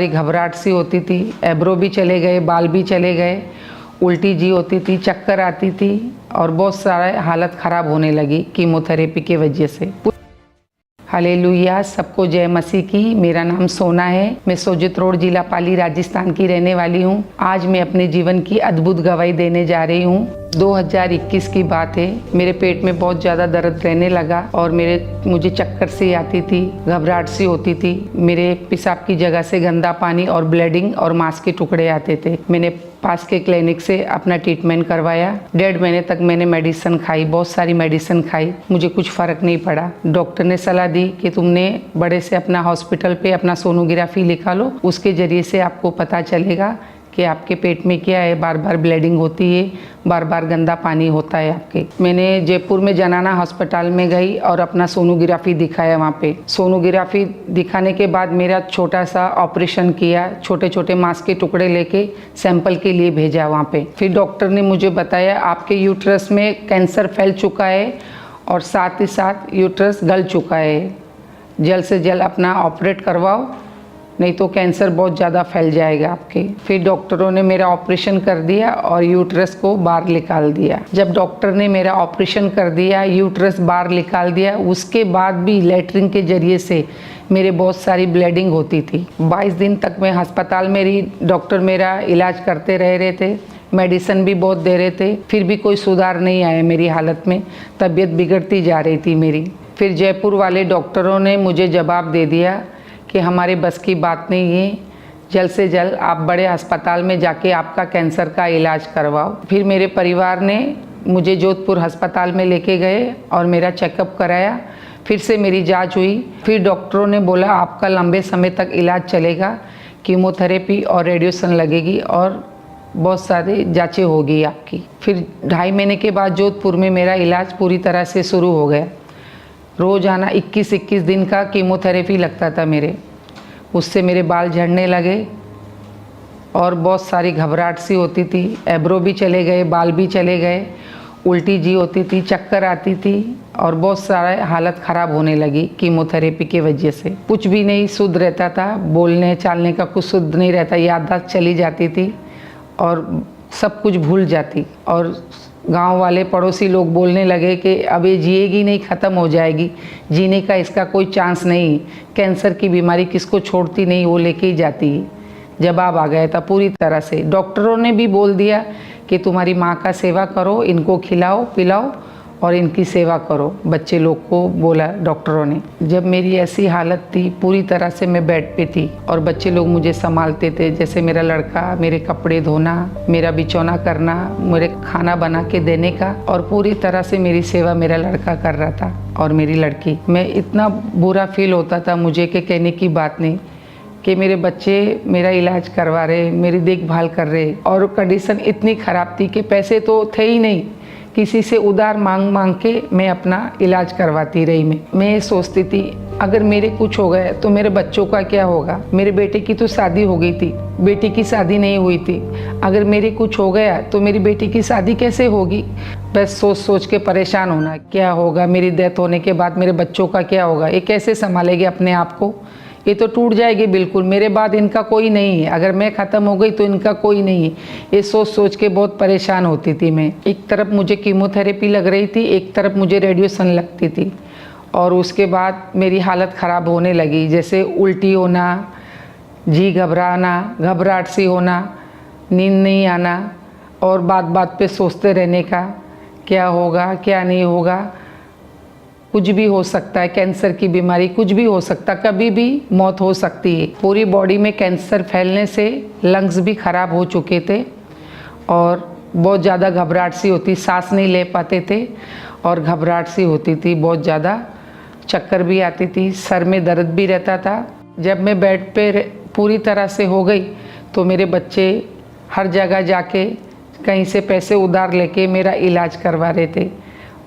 घबराहट सी होती थी, एब्रो भी चले गए, बाल भी चले गए, उल्टी जी होती थी, चक्कर आती थी और बहुत सारा हालत ख़राब होने लगी कीमोथेरेपी की वजह से। हालेलुया, सबको जय मसीह की। मेरा नाम सोना है। मैं सोजित रोड, जिला पाली, राजस्थान की रहने वाली हूँ। आज मैं अपने जीवन की अद्भुत गवाही देने जा रही हूँ। 2021 की बात है। मेरे पेट में बहुत ज़्यादा दर्द रहने लगा और मुझे चक्कर सी आती थी, घबराहट सी होती थी। मेरे पेशाब की जगह से गंदा पानी और ब्लीडिंग और मांस के टुकड़े आते थे। मैंने पास के क्लिनिक से अपना ट्रीटमेंट करवाया। 1.5 महीने तक मैंने मेडिसिन खाई, बहुत सारी मेडिसिन खाई, मुझे कुछ फ़र्क नहीं पड़ा। डॉक्टर ने सलाह दी कि तुमने बड़े से अपना हॉस्पिटल पे अपना सोनोग्राफी लिखा लो, उसके ज़रिए से आपको पता चलेगा कि आपके पेट में क्या है। बार बार ब्लीडिंग होती है, बार बार गंदा पानी होता है आपके। मैंने जयपुर में जनाना हॉस्पिटल में गई और अपना सोनोग्राफी दिखाया। वहाँ पे सोनोग्राफी दिखाने के बाद मेरा छोटा सा ऑपरेशन किया, छोटे छोटे मांस के टुकड़े लेके सैंपल के लिए भेजा वहाँ पे। फिर डॉक्टर ने मुझे बताया आपके यूट्रस में कैंसर फैल चुका है और साथ ही साथ यूट्रस गल चुका है, जल्द से जल्द अपना ऑपरेट करवाओ, नहीं तो कैंसर बहुत ज़्यादा फैल जाएगा आपके। फिर डॉक्टरों ने मेरा ऑपरेशन कर दिया और यूट्रस को बाहर निकाल दिया। जब डॉक्टर ने मेरा ऑपरेशन कर दिया, यूट्रस बाहर निकाल दिया, उसके बाद भी लैट्रिन के ज़रिए से मेरे बहुत सारी ब्लीडिंग होती थी। 22 दिन तक मैं अस्पताल में रही। डॉक्टर मेरा इलाज करते रहे थे, मेडिसिन भी बहुत दे रहे थे, फिर भी कोई सुधार नहीं आया मेरी हालत में। तबीयत बिगड़ती जा रही थी मेरी। फिर जयपुर वाले डॉक्टरों ने मुझे जवाब दे दिया कि हमारे बस की बात नहीं है, जल्द से जल्द आप बड़े अस्पताल में जाके आपका कैंसर का इलाज करवाओ। फिर मेरे परिवार ने मुझे जोधपुर अस्पताल में लेके गए और मेरा चेकअप कराया। फिर से मेरी जांच हुई। फिर डॉक्टरों ने बोला आपका लंबे समय तक इलाज चलेगा, कीमोथेरेपी और रेडिएशन लगेगी और बहुत सारी जांचें होगी आपकी। फिर 2.5 महीने के बाद जोधपुर में मेरा इलाज पूरी तरह से शुरू हो गया। रोज़ाना 21-21 दिन का कीमोथेरेपी लगता था मेरे। उससे मेरे बाल झड़ने लगे और बहुत सारी घबराहट सी होती थी, एब्रो भी चले गए, बाल भी चले गए, उल्टी जी होती थी, चक्कर आती थी और बहुत सारा हालत ख़राब होने लगी कीमोथेरेपी की वजह से। कुछ भी नहीं शुद्ध रहता था, बोलने चालने का कुछ शुद्ध नहीं रहता, याददाश्त चली जाती थी और सब कुछ भूल जाती। और गांव वाले पड़ोसी लोग बोलने लगे कि अब ये जिएगी नहीं, ख़त्म हो जाएगी, जीने का इसका कोई चांस नहीं, कैंसर की बीमारी किसको छोड़ती नहीं, वो लेके ही जाती है। जवाब आ गया था पूरी तरह से। डॉक्टरों ने भी बोल दिया कि तुम्हारी माँ का सेवा करो, इनको खिलाओ पिलाओ और इनकी सेवा करो, बच्चे लोग को बोला डॉक्टरों ने। जब मेरी ऐसी हालत थी, पूरी तरह से मैं बेड पे थी और बच्चे लोग मुझे संभालते थे, जैसे मेरा लड़का मेरे कपड़े धोना, मेरा बिछौना करना, मेरे खाना बना के देने का, और पूरी तरह से मेरी सेवा मेरा लड़का कर रहा था और मेरी लड़की। मैं इतना बुरा फील होता था मुझे कि कहने की बात नहीं, कि मेरे बच्चे मेरा इलाज करवा रहे, मेरी देखभाल कर रहे और कंडीशन इतनी ख़राब थी कि पैसे तो थे ही नहीं, किसी से उधार मांग मांग के मैं अपना इलाज करवाती रही। मैं ये सोचती थी अगर मेरे कुछ हो गया तो मेरे बच्चों का क्या होगा। मेरे बेटे की तो शादी हो गई थी, बेटी की शादी नहीं हुई थी। अगर मेरे कुछ हो गया तो मेरी बेटी की शादी कैसे होगी। बस सोच सोच के परेशान होना, क्या होगा मेरी डेथ होने के बाद, मेरे बच्चों का क्या होगा, ये कैसे संभालेगी अपने आप को, ये तो टूट जाएगी बिल्कुल, मेरे बाद इनका कोई नहीं है, अगर मैं ख़त्म हो गई तो इनका कोई नहीं है। ये सोच सोच के बहुत परेशान होती थी मैं। एक तरफ मुझे कीमोथेरेपी लग रही थी, एक तरफ मुझे रेडिएशन लगती थी और उसके बाद मेरी हालत ख़राब होने लगी, जैसे उल्टी होना, जी घबराना, घबराहट सी होना, नींद नहीं आना और बात बात पे सोचते रहने का, क्या होगा क्या नहीं होगा, कुछ भी हो सकता है, कैंसर की बीमारी कुछ भी हो सकता, कभी भी मौत हो सकती है। पूरी बॉडी में कैंसर फैलने से लंग्स भी ख़राब हो चुके थे और बहुत ज़्यादा घबराहट सी होती, सांस नहीं ले पाते थे और घबराहट सी होती थी, बहुत ज़्यादा चक्कर भी आती थी, सर में दर्द भी रहता था। जब मैं बेड पे पूरी तरह से हो गई तो मेरे बच्चे हर जगह जाके कहीं से पैसे उधार लेके मेरा इलाज करवा रहे थे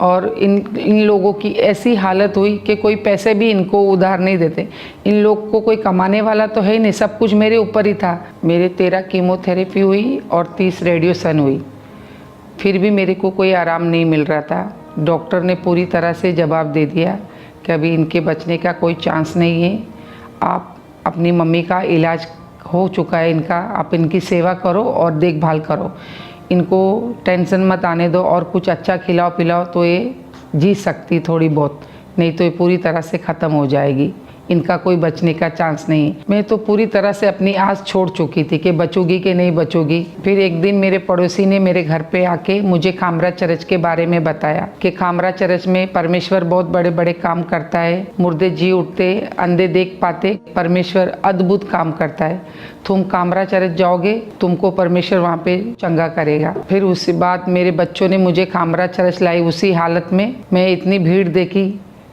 और इन लोगों की ऐसी हालत हुई कि कोई पैसे भी इनको उधार नहीं देते। इन लोग को कोई कमाने वाला तो है ही नहीं, सब कुछ मेरे ऊपर ही था। मेरे 13 कीमोथेरेपी हुई और 30 रेडिएशन हुई, फिर भी मेरे को कोई आराम नहीं मिल रहा था। डॉक्टर ने पूरी तरह से जवाब दे दिया कि अभी इनके बचने का कोई चांस नहीं है, आप अपनी मम्मी का इलाज हो चुका है इनका, आप इनकी सेवा करो और देखभाल करो, इनको टेंशन मत आने दो और कुछ अच्छा खिलाओ पिलाओ तो ये जी सकती थोड़ी बहुत, नहीं तो ये पूरी तरह से ख़त्म हो जाएगी, इनका कोई बचने का चांस नहीं। मैं तो पूरी तरह से अपनी आस छोड़ चुकी थी कि बचूगी कि नहीं बचूगी। फिर एक दिन मेरे पड़ोसी ने मेरे घर पे आके मुझे खामरा चर्च के बारे में बताया कि खामरा चर्च में परमेश्वर बहुत बड़े बड़े काम करता है, मुर्दे जी उठते, अंधे देख पाते, परमेश्वर अद्भुत काम करता है, तुम खामरा चर्च जाओगे तुमको परमेश्वर वहाँ पे चंगा करेगा। फिर उसके बाद मेरे बच्चों ने मुझे खामरा चर्च लाई। उसी हालत में मैं इतनी भीड़ देखी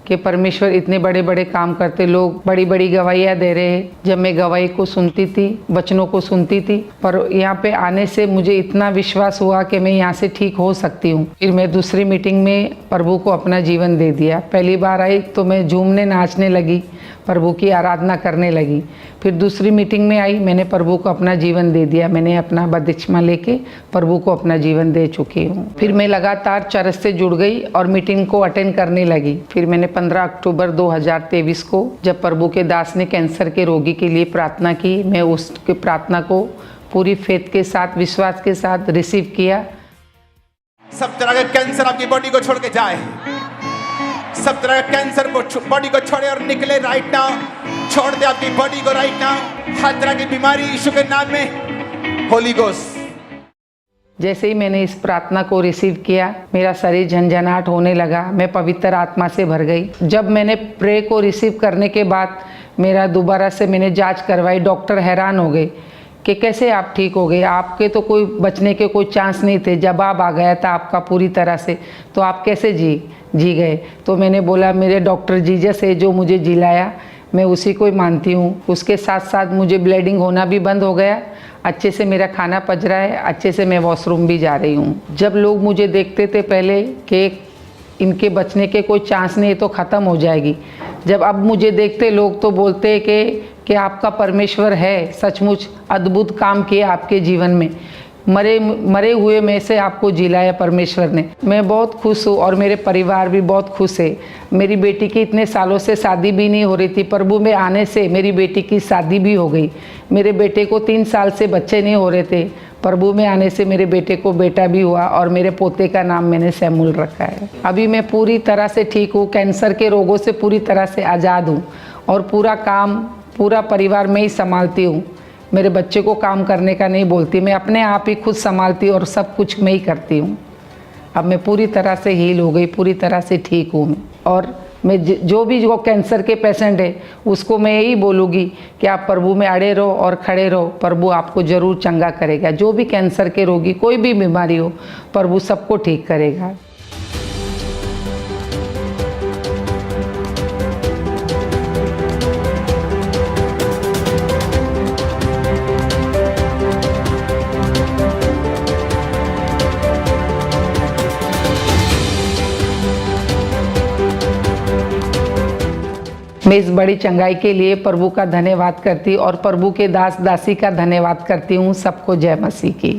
कि परमेश्वर इतने बड़े बड़े काम करते, लोग बड़ी बड़ी गवाहियाँ दे रहे हैं। जब मैं गवाही को सुनती थी, वचनों को सुनती थी, पर यहाँ पे आने से मुझे इतना विश्वास हुआ कि मैं यहाँ से ठीक हो सकती हूँ। फिर मैं दूसरी मीटिंग में प्रभु को अपना जीवन दे दिया। पहली बार आई तो मैं झूमने नाचने लगी, प्रभु की आराधना करने लगी। फिर दूसरी मीटिंग में आई, मैंने प्रभु को अपना जीवन दे दिया, मैंने अपना बपतिस्मा लेके प्रभु को अपना जीवन दे चुकी हूँ। फिर मैं लगातार चर्च से जुड़ गई और मीटिंग को अटेंड करने लगी। फिर मैंने 15 अक्टूबर 2023 को जब प्रभु के दास ने कैंसर के रोगी के लिए प्रार्थना की, मैं उसकी प्रार्थना को पूरी फेथ के साथ, विश्वास के साथ रिसीव किया। सब तरह का कैंसर आपकी बॉडी को छोड़ के जाए, सब तरह का कैंसर को बॉडी को छोड़े और निकले राइट नाउ, छोड़ दे आपकी बॉडी को राइट नाउ। हर तरह की बीमारी यीशु के नाम में, होली गोस्ट। जैसे ही मैंने इस प्रार्थना को रिसीव किया, मेरा शरीर झंझनाहट होने लगा, मैं पवित्र आत्मा से भर गई। जब मैंने प्रे को रिसीव करने के बाद मेरा दोबारा से मैंने जांच करवाई, डॉक्टर हैरान हो गए कि कैसे आप ठीक हो गए, आपके तो कोई बचने के कोई चांस नहीं थे, जवाब आ गया था आपका पूरी तरह से, तो आप कैसे जी गए। तो मैंने बोला मेरे डॉक्टर जीसस है जो मुझे जिलाया, मैं उसी को ही मानती हूँ। उसके साथ साथ मुझे ब्लीडिंग होना भी बंद हो गया, अच्छे से मेरा खाना पच रहा है, अच्छे से मैं वॉशरूम भी जा रही हूँ। जब लोग मुझे देखते थे पहले कि इनके बचने के कोई चांस नहीं है तो ख़त्म हो जाएगी, जब अब मुझे देखते लोग तो बोलते हैं कि आपका परमेश्वर है, सचमुच अद्भुत काम किया आपके जीवन में, मरे हुए में से आपको जिलाया परमेश्वर ने। मैं बहुत खुश हूँ और मेरे परिवार भी बहुत खुश है। मेरी बेटी की इतने सालों से शादी भी नहीं हो रही थी, प्रभु में आने से मेरी बेटी की शादी भी हो गई। मेरे बेटे को 3 साल से बच्चे नहीं हो रहे थे, प्रभु में आने से मेरे बेटे को बेटा भी हुआ और मेरे पोते का नाम मैंने सैमुअल रखा है। अभी मैं पूरी तरह से ठीक हूँ, कैंसर के रोगों से पूरी तरह से आज़ाद हूँ और पूरा काम पूरा परिवार में ही संभालती हूँ। मेरे बच्चे को काम करने का नहीं बोलती, मैं अपने आप ही खुद संभालती और सब कुछ मैं ही करती हूँ। अब मैं पूरी तरह से हील हो गई, पूरी तरह से ठीक हूँ। और मैं जो कैंसर के पेशेंट है उसको मैं यही बोलूँगी कि आप प्रभु में अड़े रहो और खड़े रहो, प्रभु आपको ज़रूर चंगा करेगा। जो भी कैंसर के रोगी, कोई भी बीमारी हो, प्रभु सबको ठीक करेगा। मैं इस बड़ी चंगाई के लिए प्रभु का धन्यवाद करती और प्रभु के दास दासी का धन्यवाद करती हूँ। सबको जय मसीह की।